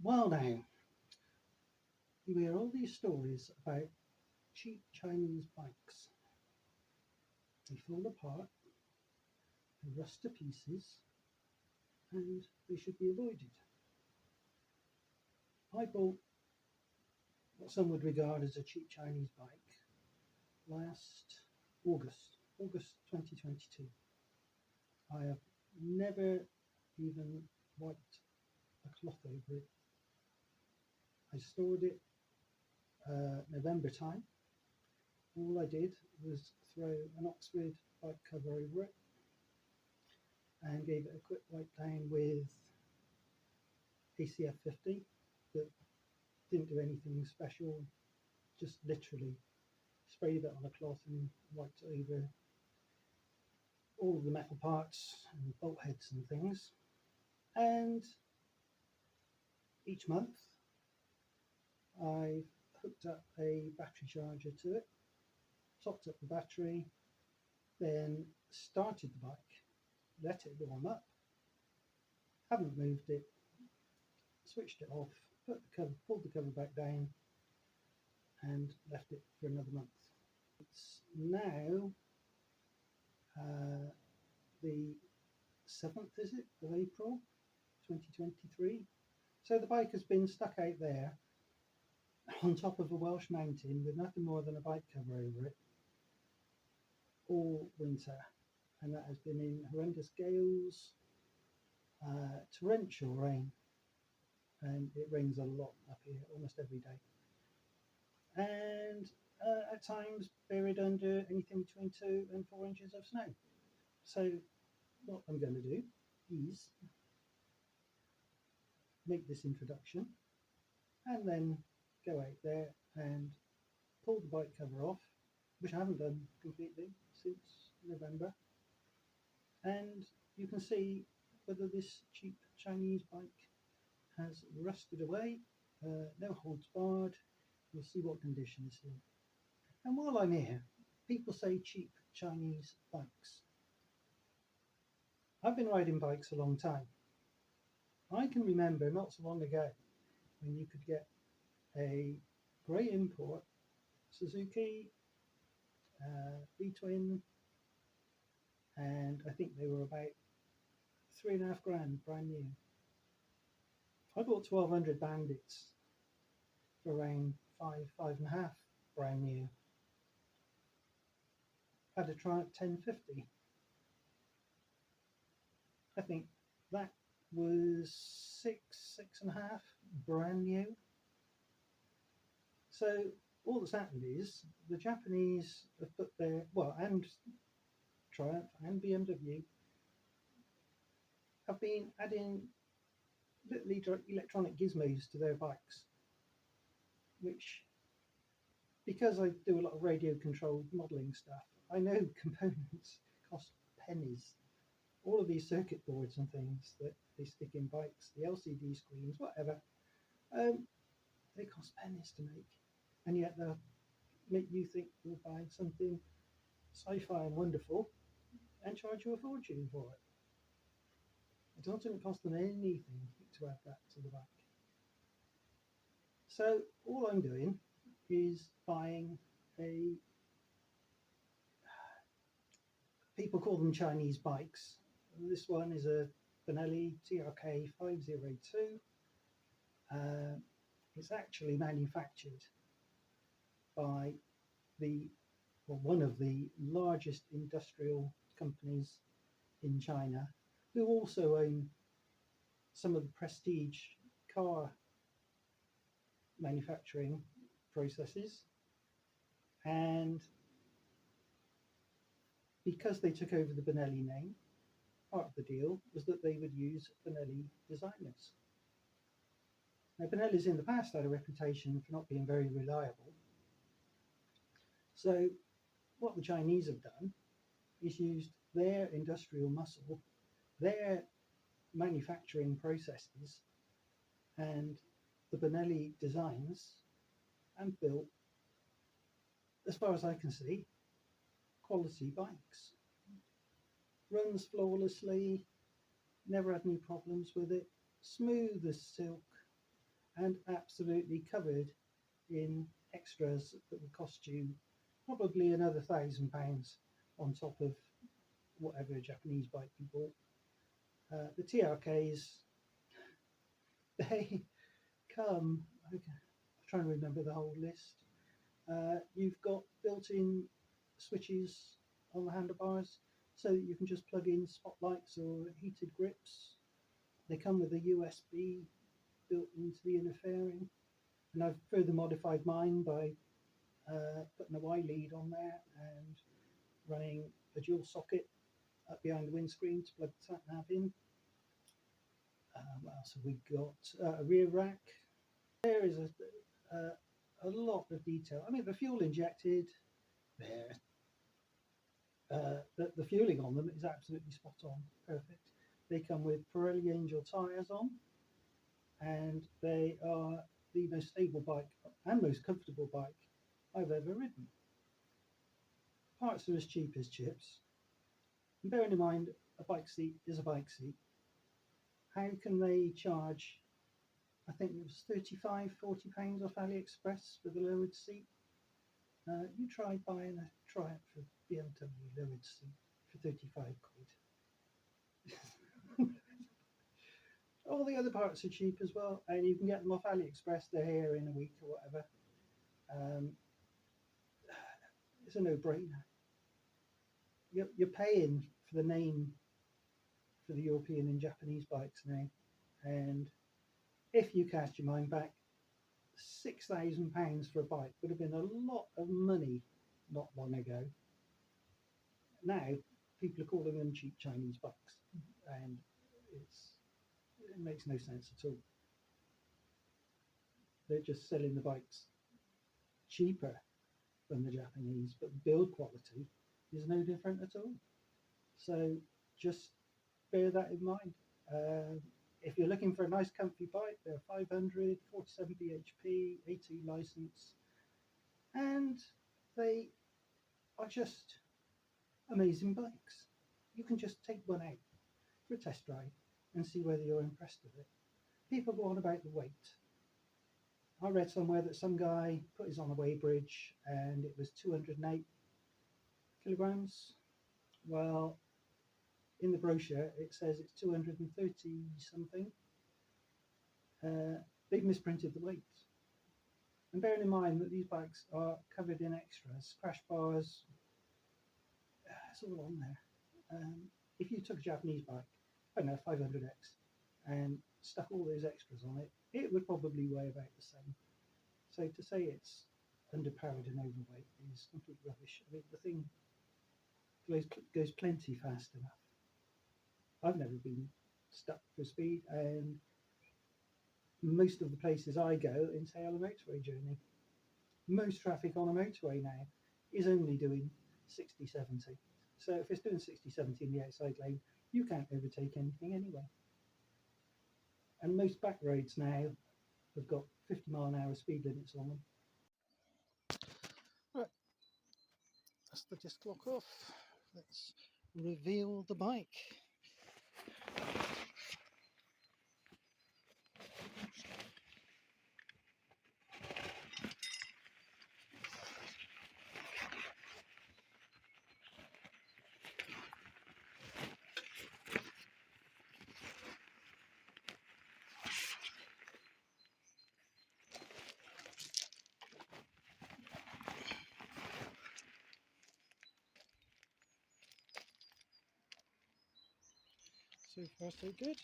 Well, now, you hear all these stories about cheap Chinese bikes. They fall apart, they rust to pieces, and they should be avoided. I bought what some would regard as a cheap Chinese bike last August 2022. I have never even wiped a cloth over it. I stored it November time. All I did was throw an Oxford bike cover over it and gave it a quick wipe down with ACF 50, but didn't do anything special, just literally sprayed it on a cloth and wiped over all of the metal parts and bolt heads and things. And each month I've hooked up a battery charger to it, topped up the battery, then started the bike, let it warm up, haven't moved it, switched it off, pulled the cover back down, and left it for another month. It's now the 7th, is it, of April 2023. So the bike has been stuck out there on top of a Welsh mountain with nothing more than a bike cover over it all winter, and that has been in horrendous gales, torrential rain, and it rains a lot up here almost every day, and at times buried under anything between 2 and 4 inches of snow. So what I'm going to do is make this introduction and then go out there and pull the bike cover off, which I haven't done completely since November, and you can see whether this cheap Chinese bike has rusted away, no holds barred. You'll see what condition it's in. And while I'm here, people say cheap Chinese bikes. I've been riding bikes a long time. I can remember not so long ago when you could get a grey import Suzuki V-twin, and I think they were about £3.5 brand new. I bought 1200 Bandits for around five and a half brand new. Had a Triumph 1050. I think that was six and a half brand new. So all that's happened is the Japanese have put their, and Triumph and BMW have been adding little electronic gizmos to their bikes, which, because I do a lot of radio controlled modelling stuff, I know components cost pennies. All of these circuit boards and things that they stick in bikes, the LCD screens, whatever, they cost pennies to make, and yet they'll make you think you're buying something sci-fi and wonderful and charge you a fortune for it. It doesn't cost them anything to add that to the bike. So all I'm doing is buying people call them Chinese bikes. This one is a Benelli TRK 502. It's actually manufactured by one of the largest industrial companies in China, who also own some of the prestige car manufacturing processes. And because they took over the Benelli name, part of the deal was that they would use Benelli designers. Now, Benelli's in the past had a reputation for not being very reliable. So what the Chinese have done is used their industrial muscle, their manufacturing processes, and the Benelli designs, and built, as far as I can see, quality bikes. Runs flawlessly, never had any problems with it, smooth as silk, and absolutely covered in extras that would cost you probably another £1,000 on top of whatever Japanese bike you bought. The TRKs, they come, okay, I'm trying to remember the whole list. You've got built-in switches on the handlebars so that you can just plug in spotlights or heated grips. They come with a USB built into the inner fairing, and I've further modified mine by putting a Y lead on there and running a dual socket up behind the windscreen to plug the sat nav in. What else have we got? A rear rack. There is a lot of detail. I mean, the fuel injected there. The fueling on them is absolutely spot on, perfect. They come with Pirelli Angel tyres on, and they are the most stable bike and most comfortable bike I've ever ridden. Parts are as cheap as chips. And bearing in mind, a bike seat is a bike seat. How can they charge, I think it was £35–40 off AliExpress for the lowered seat? You try buying a Triumph for BMW lowered seat for 35 quid. All the other parts are cheap as well, and you can get them off AliExpress. They're here in a week or whatever. It's a no-brainer. You're paying for the name for the European and Japanese bikes now, and if you cast your mind back, £6,000 for a bike would have been a lot of money not long ago. Now people are calling them cheap Chinese bikes, and it makes no sense at all. They're just selling the bikes cheaper than the Japanese, but build quality is no different at all. So just bear that in mind. If you're looking for a nice comfy bike, they're 500, 47 bhp, A2 license, and they are just amazing bikes. You can just take one out for a test drive and see whether you're impressed with it. People go on about the weight. I read somewhere that some guy put his on a weighbridge and it was 208 kilograms. Well, in the brochure it says it's 230 something. They've misprinted the weight. And bearing in mind that these bikes are covered in extras, crash bars, it's all on there. If you took a Japanese bike, I don't know, 500X, and stuck all those extras on it, it would probably weigh about the same. So to say it's underpowered and overweight is complete rubbish. I mean, the thing goes plenty fast enough. I've never been stuck for speed, and most of the places I go entail a motorway journey. Most traffic on a motorway now is only doing 60, 70. So if it's doing 60, 70 in the outside lane, you can't overtake anything anyway. And most back roads now have got 50-mile-an-hour speed limits on them. Right, that's the disc lock off. Let's reveal the bike. So far so good.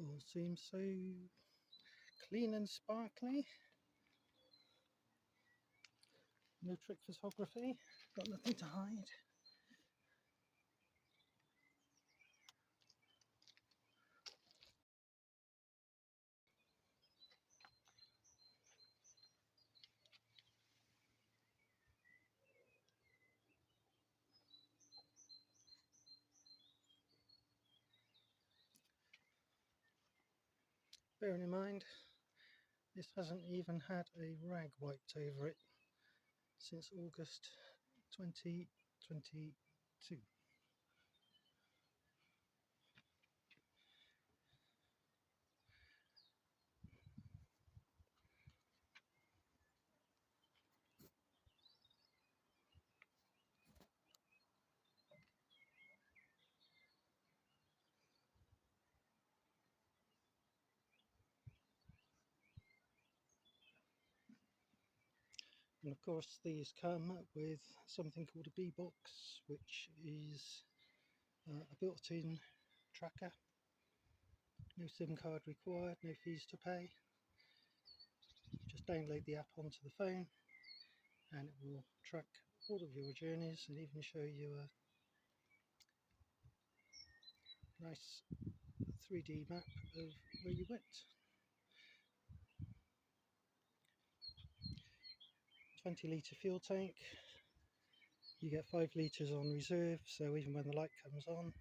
All seems so clean and sparkly. No trick photography, got nothing to hide. Bearing in mind, this hasn't even had a rag wiped over it since August 2022. And of course these come with something called a B box, which is a built-in tracker. No SIM card required, no fees to pay. Just download the app onto the phone and it will track all of your journeys and even show you a nice 3D map of where you went. 20-litre fuel tank. You get 5 litres on reserve, so even when the light comes on,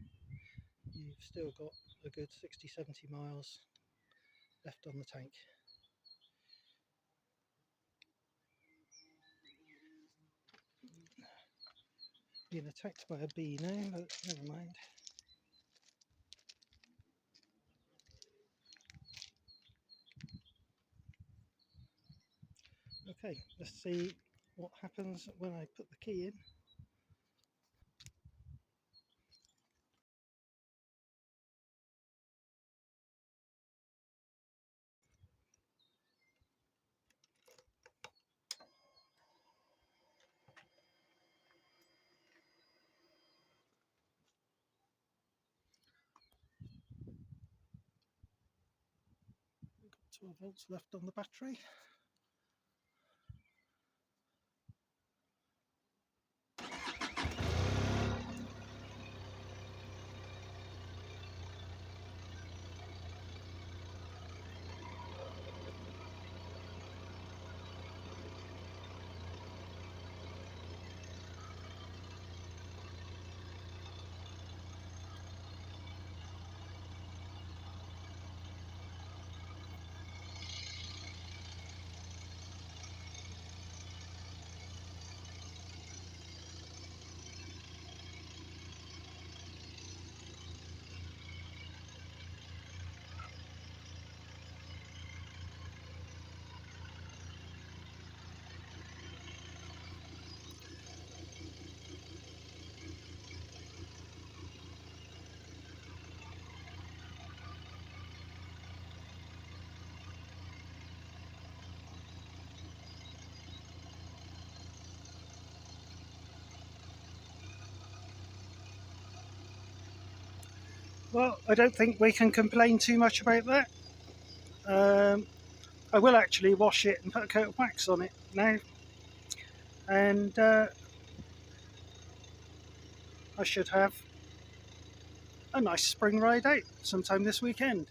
you've still got a good 60-70 miles left on the tank. Being attacked by a bee now, but never mind. Okay, let's see what happens when I put the key in. We've got 12 volts left on the battery. Well, I don't think we can complain too much about that. I will actually wash it and put a coat of wax on it now, and I should have a nice spring ride out sometime this weekend.